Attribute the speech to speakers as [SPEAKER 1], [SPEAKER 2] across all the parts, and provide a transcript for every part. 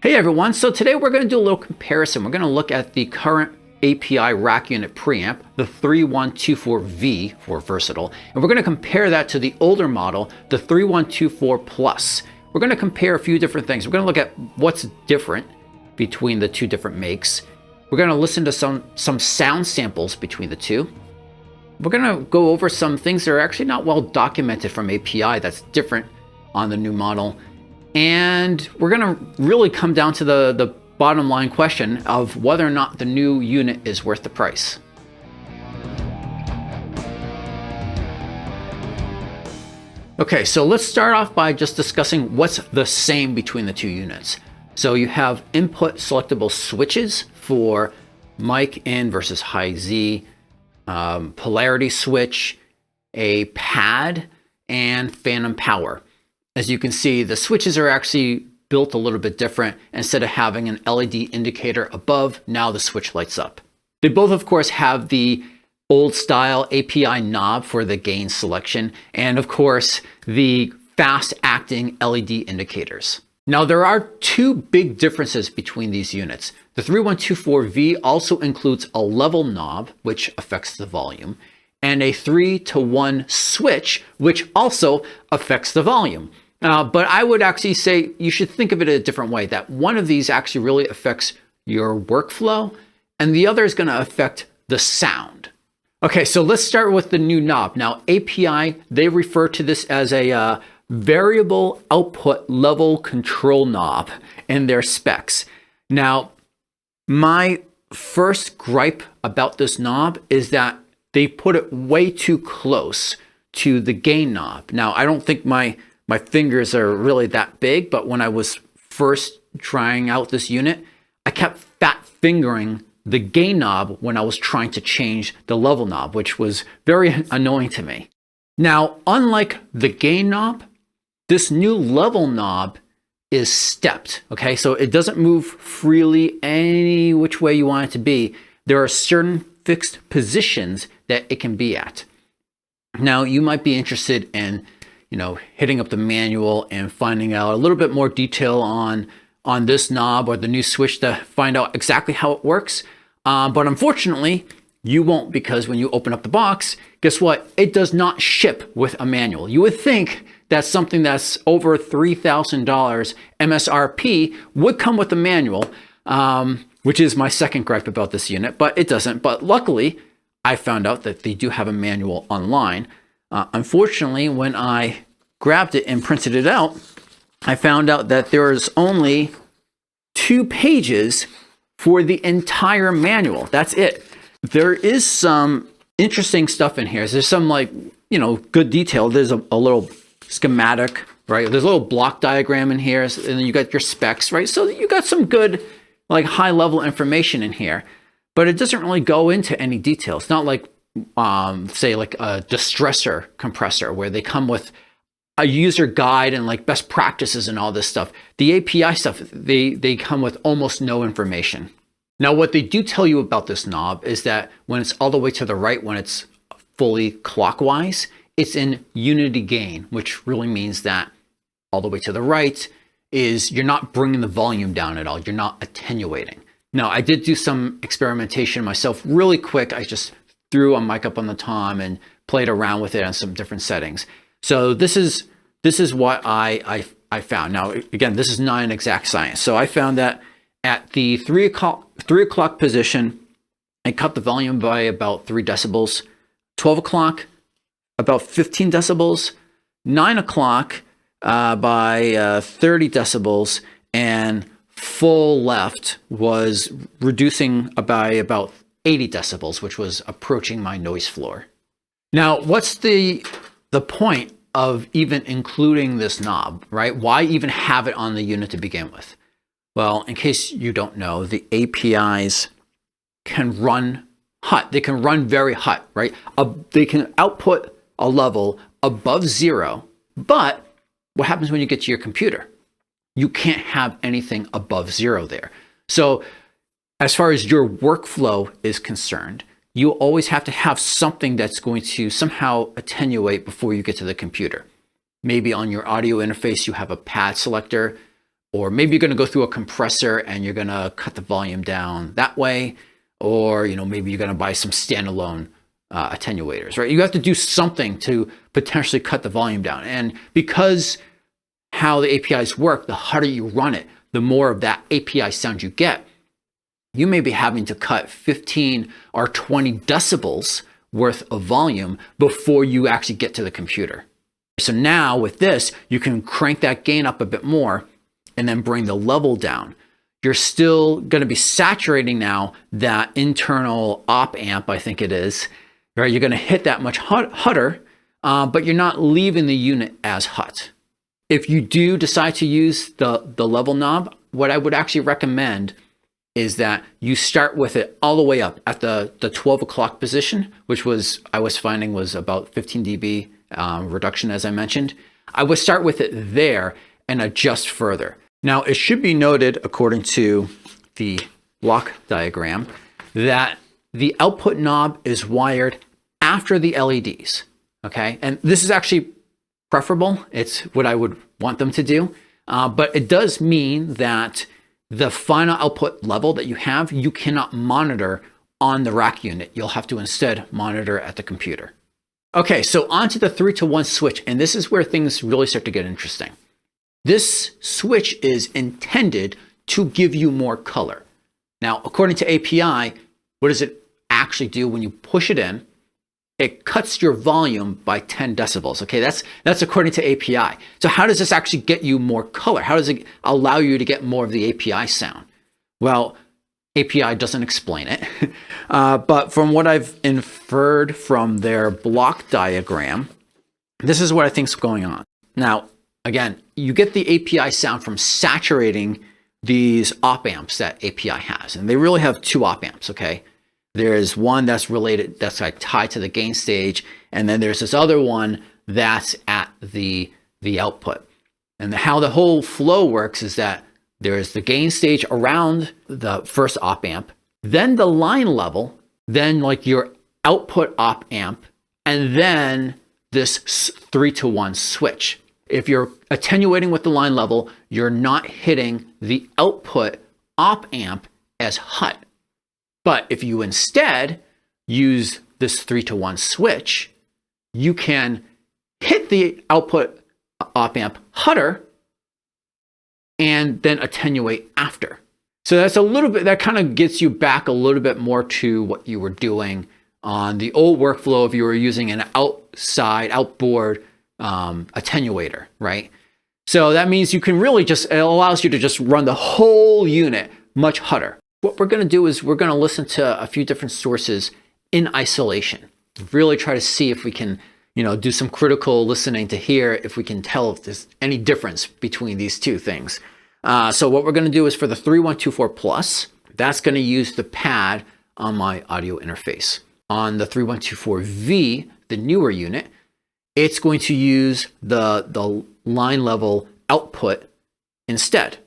[SPEAKER 1] Hey everyone, so today we're going to do a little comparison. We're going to look at the current API rack unit preamp, the 3124V for versatile, and we're going to compare that to the older model, the 3124 Plus. We're going to compare a few different things. We're going to look at what's different between the two different makes. We're going to listen to some sound samples between the two. We're going to go over some things that are actually not well documented from API that's different on the new model. And we're going to really come down to the bottom line question of whether or not the new unit is worth the price. Okay, so let's start off by just discussing what's the same between the two units. So you have input selectable switches for mic in versus high Z, polarity switch, a pad, and phantom power. As you can see, the switches are actually built a little bit different. Instead of having an LED indicator above, now the switch lights up. They both, of course, have the old style API knob for the gain selection, and of course, the fast acting LED indicators. Now, there are two big differences between these units. The 3124V also includes a level knob, which affects the volume, and a 3-to-1 switch, which also affects the volume. But I would actually say you should think of it a different way, that one of these actually really affects your workflow, and the other is going to affect the sound. Okay, so let's start with the new knob. Now, API, they refer to this as a variable output level control knob in their specs. Now, my first gripe about this knob is that they put it way too close to the gain knob. Now, I don't think my fingers are really that big, but when I was first trying out this unit, I kept fat fingering the gain knob when I was trying to change the level knob, which was very annoying to me. Now, unlike the gain knob, this new level knob is stepped, okay? So it doesn't move freely any which way you want it to be. There are certain fixed positions that it can be at. Now, you might be interested in hitting up the manual and finding out a little bit more detail on this knob or the new switch to find out exactly how it works. But unfortunately, you won't, because when you open up the box, guess what? It does not ship with a manual. You would think that something that's over $3,000 MSRP would come with a manual, which is my second gripe about this unit, but it doesn't. But luckily, I found out that they do have a manual online. Unfortunately, when I grabbed it and printed it out, I found out that there is only 2 pages for the entire manual. That's it. There is some interesting stuff in here. There's some good detail. There's a little schematic, right? There's a little block diagram in here, and then you got your specs, right? So you got some good, high level information in here, but it doesn't really go into any detail. It's not like say like a Distressor compressor where they come with a user guide and best practices and all this stuff. The API stuff, they come with almost no information. Now, what they do tell you about this knob is that when it's all the way to the right, when it's fully clockwise, it's in unity gain, which really means that all the way to the right is you're not bringing the volume down at all. You're not attenuating. Now, I did do some experimentation myself really quick. I just threw a mic up on the tom and played around with it on some different settings. So this is what I found. Now, again, this is not an exact science. So I found that at the 3 o'clock position, I cut the volume by about 3 decibels. 12 o'clock, about 15 decibels. 9 o'clock by 30 decibels. And full left was reducing by about 80 decibels, which was approaching my noise floor. Now, what's the point of even including this knob, right? Why even have it on the unit to begin with? Well, in case you don't know, the APIs can run hot. They can run very hot, right? They can output a level above 0, but what happens when you get to your computer? You can't have anything above 0 there. So as far as your workflow is concerned, you always have to have something that's going to somehow attenuate before you get to the computer. Maybe on your audio interface, you have a pad selector. or maybe you're going to go through a compressor and you're going to cut the volume down that way, or maybe you're going to buy some standalone attenuators, right? You have to do something to potentially cut the volume down. And because how the APIs work, the harder you run it, the more of that API sound you get. You may be having to cut 15 or 20 decibels worth of volume before you actually get to the computer. So now with this, you can crank that gain up a bit more and then bring the level down. You're still going to be saturating now that internal op amp, I think it is, right? You're going to hit that much hotter, but you're not leaving the unit as hot. If you do decide to use the level knob, what I would actually recommend is that you start with it all the way up at the 12 o'clock position, which I was finding was about 15 dB reduction, as I mentioned. I would start with it there and adjust further. Now, it should be noted, according to the block diagram, that the output knob is wired after the LEDs, okay? And this is actually preferable. It's what I would want them to do. But it does mean that the final output level that you have, you cannot monitor on the rack unit. You'll have to instead monitor at the computer. Okay, so onto the 3-to-1 switch, and this is where things really start to get interesting. This switch is intended to give you more color. Now, according to API, what does it actually do when you push it in? It cuts your volume by 10 decibels. Okay, that's according to API. So how does this actually get you more color? How does it allow you to get more of the API sound? Well, API doesn't explain it. But from what I've inferred from their block diagram, this is what I think is going on. Now, again, you get the API sound from saturating these op amps that API has. And they really have two op amps, okay? There's one that's related, that's like tied to the gain stage, and then there's this other one that's at the output. And how the whole flow works is that there's the gain stage around the first op amp, then the line level, then like your output op amp, and then this 3-to-1 switch. If you're attenuating with the line level, you're not hitting the output op amp as hot. But if you instead use this 3-to-1 switch, you can hit the output op amp hotter and then attenuate after. So that's a little bit, that kind of gets you back a little bit more to what you were doing on the old workflow if you were using an outboard attenuator, right? So that means you can really it allows you to just run the whole unit much hotter. What we're going to do is we're going to listen to a few different sources in isolation. Really try to see if we can, do some critical listening to hear if we can tell if there's any difference between these two things. So what we're going to do is for the 3124 Plus, that's going to use the pad on my audio interface. On the 3124V, the newer unit, it's going to use the line level output instead.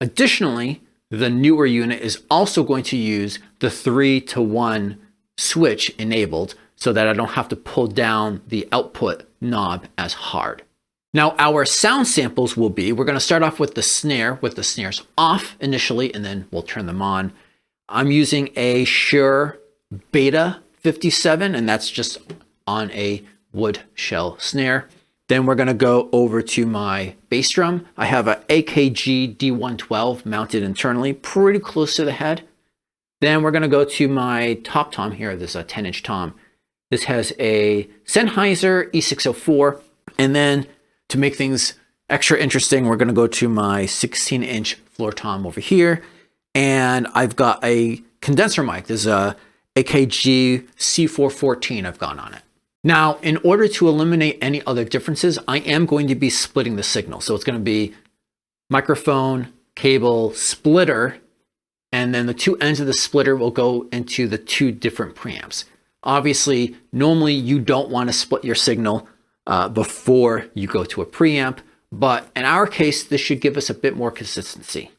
[SPEAKER 1] Additionally, the newer unit is also going to use the 3-to-1 switch enabled so that I don't have to pull down the output knob as hard. Now our sound samples will be, we're going to start off with the snare, with the snares off initially, and then we'll turn them on. I'm using a Shure Beta 57, and that's just on a wood shell snare. Then we're going to go over to my bass drum. I have a AKG D112 mounted internally, pretty close to the head. Then we're going to go to my top tom here, this 10-inch tom. This has a Sennheiser E604. And then to make things extra interesting, we're going to go to my 16-inch floor tom over here. And I've got a condenser mic. There's a AKG C451 I've got on it. Now, in order to eliminate any other differences, I am going to be splitting the signal. So it's going to be microphone, cable, splitter, and then the two ends of the splitter will go into the two different preamps. Obviously, normally you don't want to split your signal before you go to a preamp, but in our case, this should give us a bit more consistency.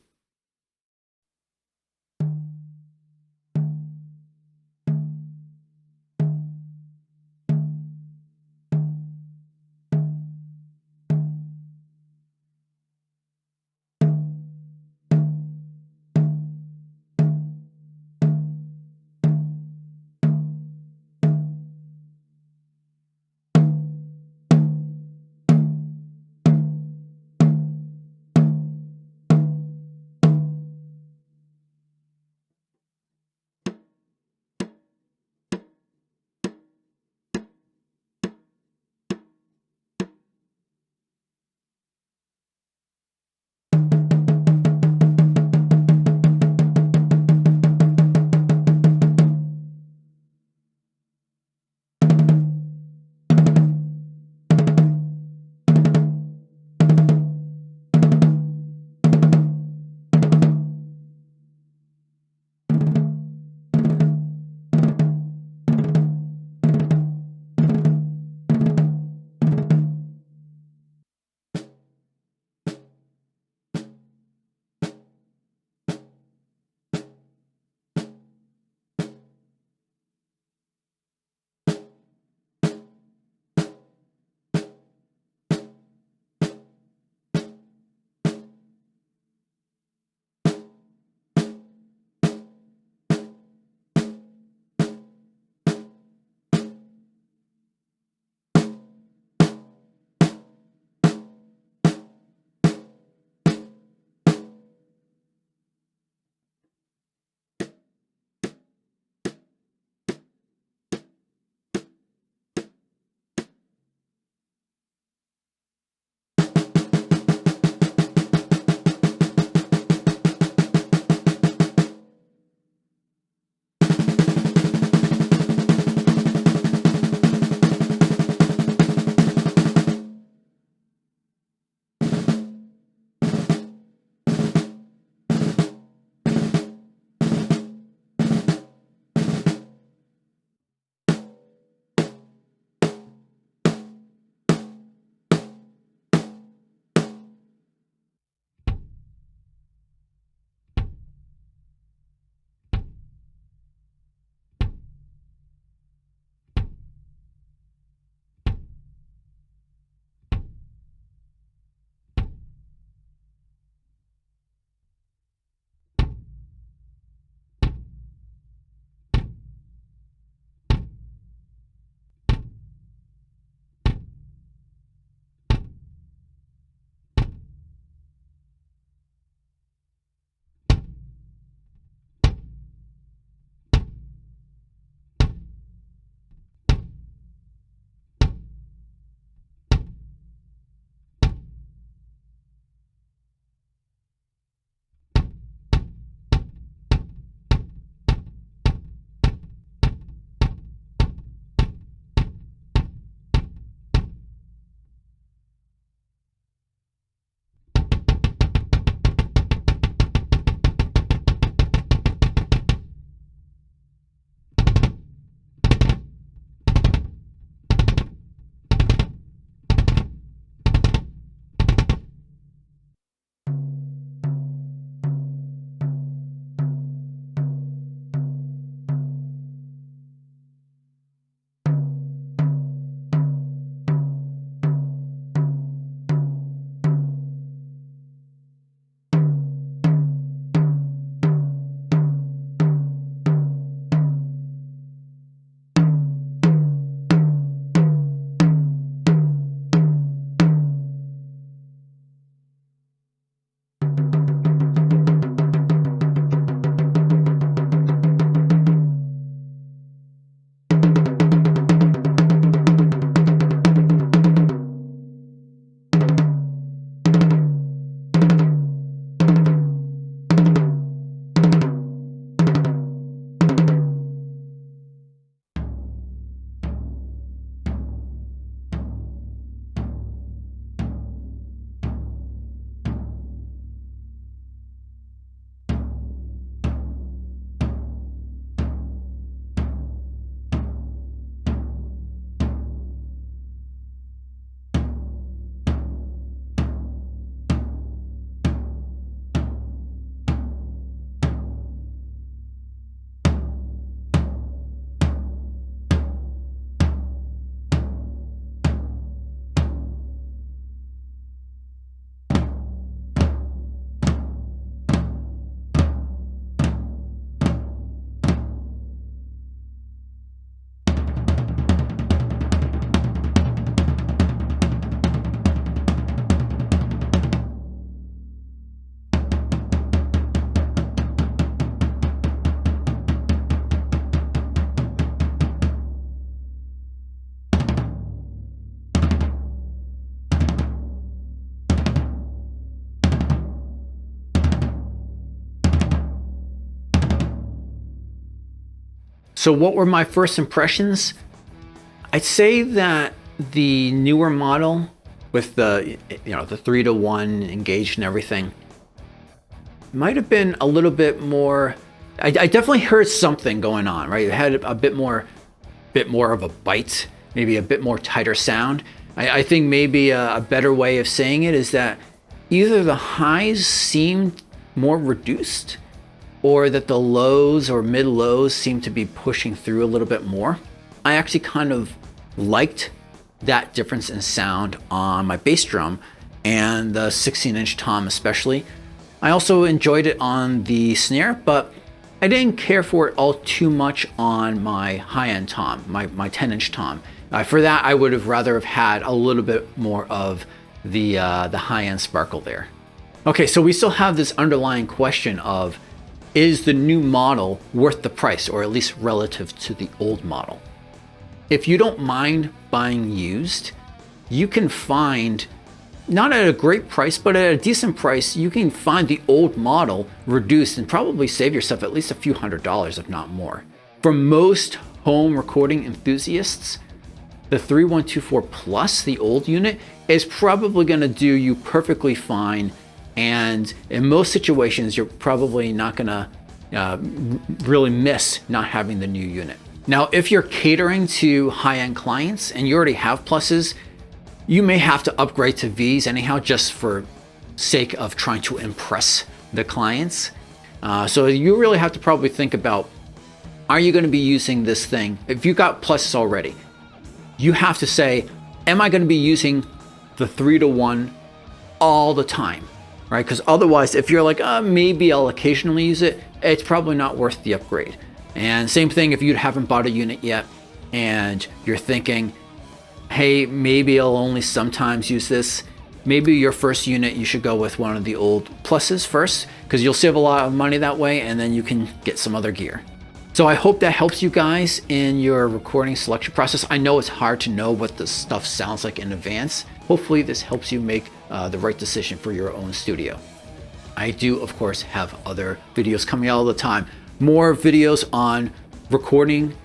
[SPEAKER 1] So what were my first impressions? I'd say that the newer model with the, the 3-to-1 engaged and everything might have been a little bit more, I definitely heard something going on, right? It had a bit more of a bite, maybe a bit more tighter sound. I think maybe a better way of saying it is that either the highs seemed more reduced or that the lows or mid lows seemed to be pushing through a little bit more. I actually kind of liked that difference in sound on my bass drum and the 16-inch tom especially. I also enjoyed it on the snare, but I didn't care for it all too much on my high-end tom, my 10-inch tom. For that, I would have rather have had a little bit more of the high-end sparkle there. Okay, so we still have this underlying question of, is the new model worth the price, or at least relative to the old model? If you don't mind buying used, you can find, not at a great price, but at a decent price, you can find the old model reduced and probably save yourself at least a few $100s, if not more. For most home recording enthusiasts, the 3124 Plus, the old unit, is probably going to do you perfectly fine. And in most situations, you're probably not going to really miss not having the new unit. Now, if you're catering to high-end clients and you already have Pluses, you may have to upgrade to Vs anyhow, just for sake of trying to impress the clients. So you really have to probably think about, are you going to be using this thing? If you got Pluses already, you have to say, am I going to be using the 3-to-1 all the time, right? Because otherwise, if you're like, maybe I'll occasionally use it, it's probably not worth the upgrade. And same thing if you haven't bought a unit yet and you're thinking, hey, maybe I'll only sometimes use this. Maybe your first unit, you should go with one of the old Pluses first, because you'll save a lot of money that way, and then you can get some other gear. So I hope that helps you guys in your recording selection process. I know it's hard to know what the stuff sounds like in advance. Hopefully this helps you make the right decision for your own studio. I do, of course, have other videos coming out all the time. More videos on recording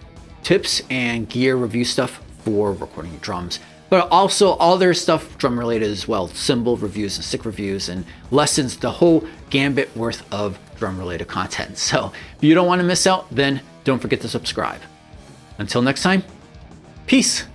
[SPEAKER 1] tips and gear review stuff for recording your drums, but also other stuff drum related as well, cymbal reviews and stick reviews and lessons, the whole gambit worth of drum related content. So if you don't want to miss out, then don't forget to subscribe. Until next time, peace.